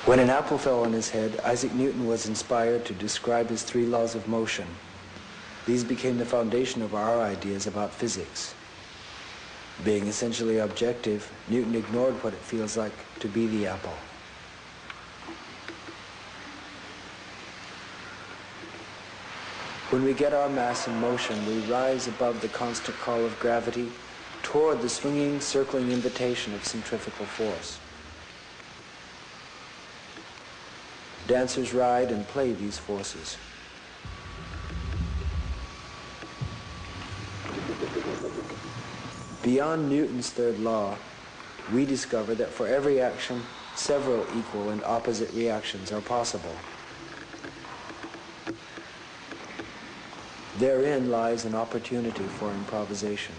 When an apple fell on his head, Isaac Newton was inspired to describe his three laws of motion. These became the foundation of our ideas about physics. Being essentially objective, Newton ignored what it feels like to be the apple. When we get our mass in motion, we rise above the constant call of gravity toward the swinging, circling invitation of centrifugal force. Dancers ride and play these forces. Beyond Newton's third law, we discover that for every action, several equal and opposite reactions are possible. Therein lies an opportunity for improvisation.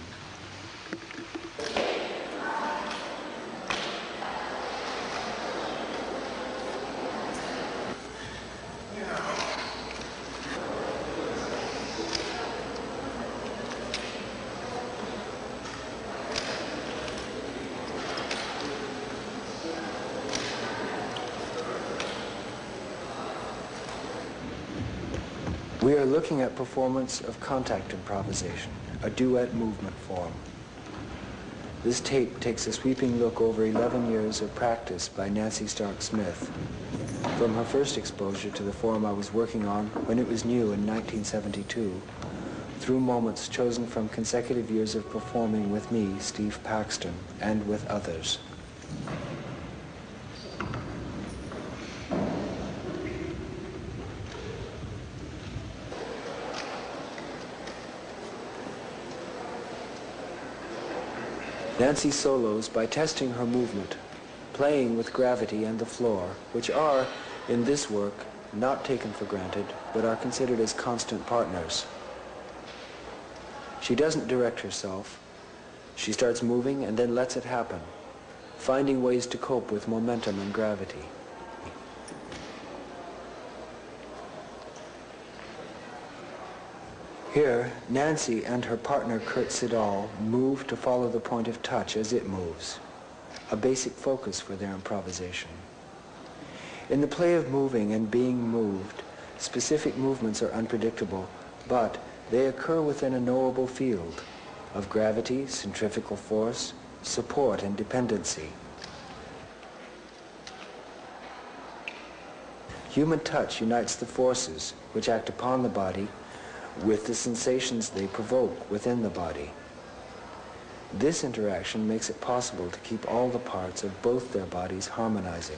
We are looking at performance of contact improvisation, a duet movement form. This tape takes a sweeping look over 11 years of practice by Nancy Stark Smith, from her first exposure to the form I was working on when it was new in 1972, through moments chosen from consecutive years of performing with me, Steve Paxton, and with others. Nancy solos by testing her movement, playing with gravity and the floor, which are, in this work, not taken for granted, but are considered as constant partners. She doesn't direct herself. She starts moving and then lets it happen, finding ways to cope with momentum and gravity. Here, Nancy and her partner Kurt Siddall move to follow the point of touch as it moves, a basic focus for their improvisation. In the play of moving and being moved, specific movements are unpredictable, but they occur within a knowable field of gravity, centrifugal force, support, and dependency. Human touch unites the forces which act upon the body with the sensations they provoke within the body. This interaction makes it possible to keep all the parts of both their bodies harmonizing.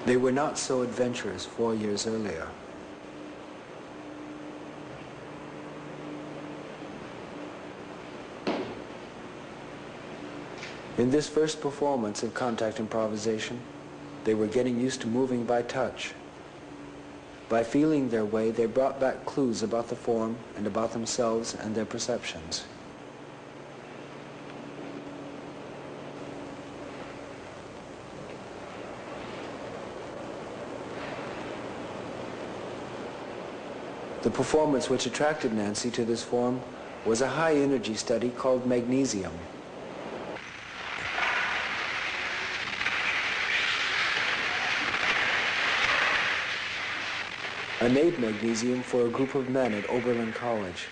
They were not so adventurous 4 years earlier. In this first performance of contact improvisation, they were getting used to moving by touch. By feeling their way, they brought back clues about the form and about themselves and their perceptions. The performance which attracted Nancy to this form was a high-energy study called Magnesium. I made Magnesium for a group of men at Oberlin College.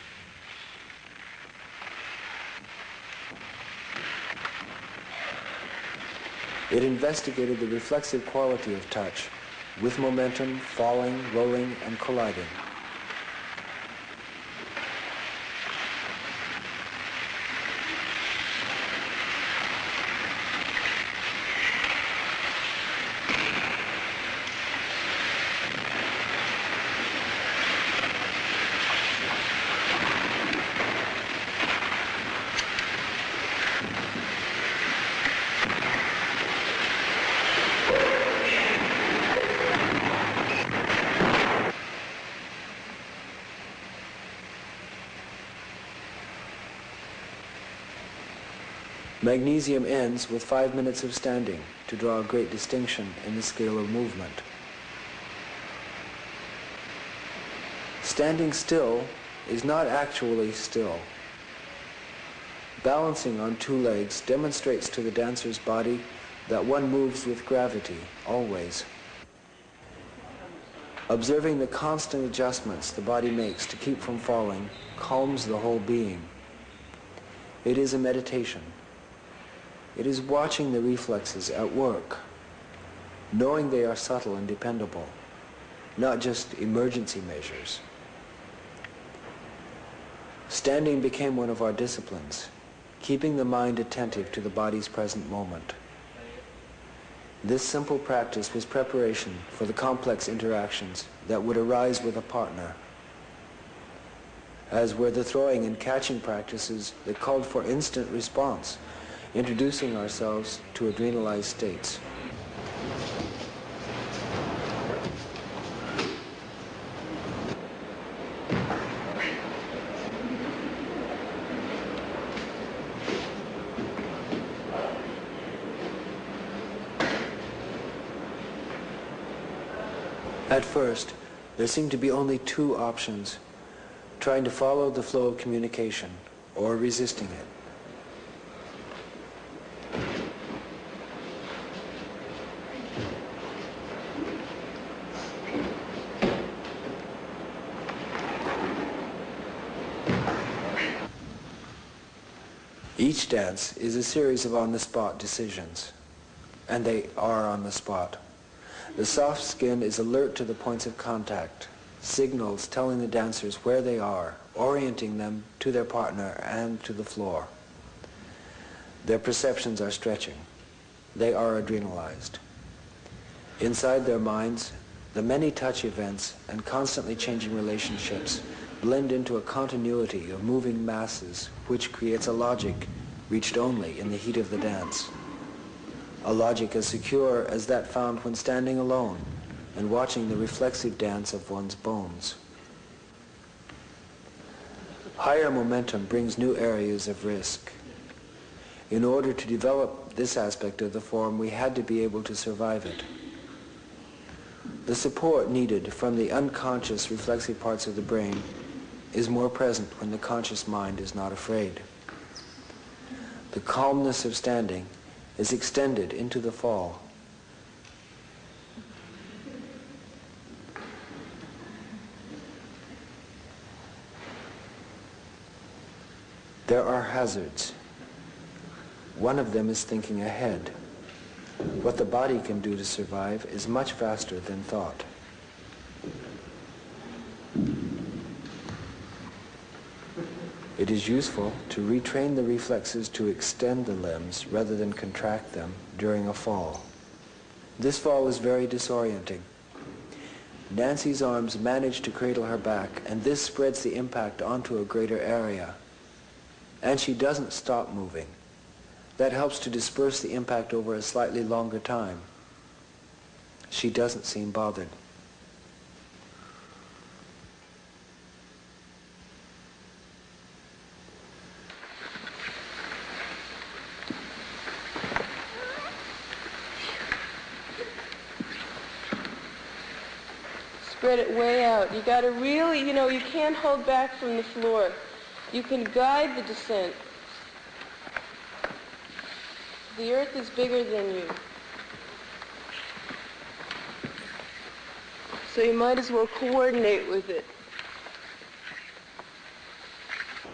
It investigated the reflexive quality of touch, with momentum, falling, rolling, and colliding. Magnesium ends with 5 minutes of standing to draw a great distinction in the scale of movement. Standing still is not actually still. Balancing on two legs demonstrates to the dancer's body that one moves with gravity, always. Observing the constant adjustments the body makes to keep from falling calms the whole being. It is a meditation. It is watching the reflexes at work, knowing they are subtle and dependable, not just emergency measures. Standing became one of our disciplines, keeping the mind attentive to the body's present moment. This simple practice was preparation for the complex interactions that would arise with a partner, as were the throwing and catching practices that called for instant response, introducing ourselves to adrenalized states. At first, there seemed to be only two options: trying to follow the flow of communication or resisting it. Each dance is a series of on-the-spot decisions, and they are on the spot. The soft skin is alert to the points of contact, signals telling the dancers where they are, orienting them to their partner and to the floor. Their perceptions are stretching. They are adrenalized. Inside their minds, the many touch events and constantly changing relationships blend into a continuity of moving masses which creates a logic reached only in the heat of the dance. A logic as secure as that found when standing alone and watching the reflexive dance of one's bones. Higher momentum brings new areas of risk. In order to develop this aspect of the form, we had to be able to survive it. The support needed from the unconscious reflexive parts of the brain is more present when the conscious mind is not afraid. The calmness of standing is extended into the fall. There are hazards. One of them is thinking ahead. What the body can do to survive is much faster than thought. It is useful to retrain the reflexes to extend the limbs rather than contract them during a fall. This fall is very disorienting. Nancy's arms manage to cradle her back, and this spreads the impact onto a greater area. And she doesn't stop moving. That helps to disperse the impact over a slightly longer time. She doesn't seem bothered. Spread it way out. You got to really, you can't hold back from the floor. You can guide the descent. The earth is bigger than you. So you might as well coordinate with it.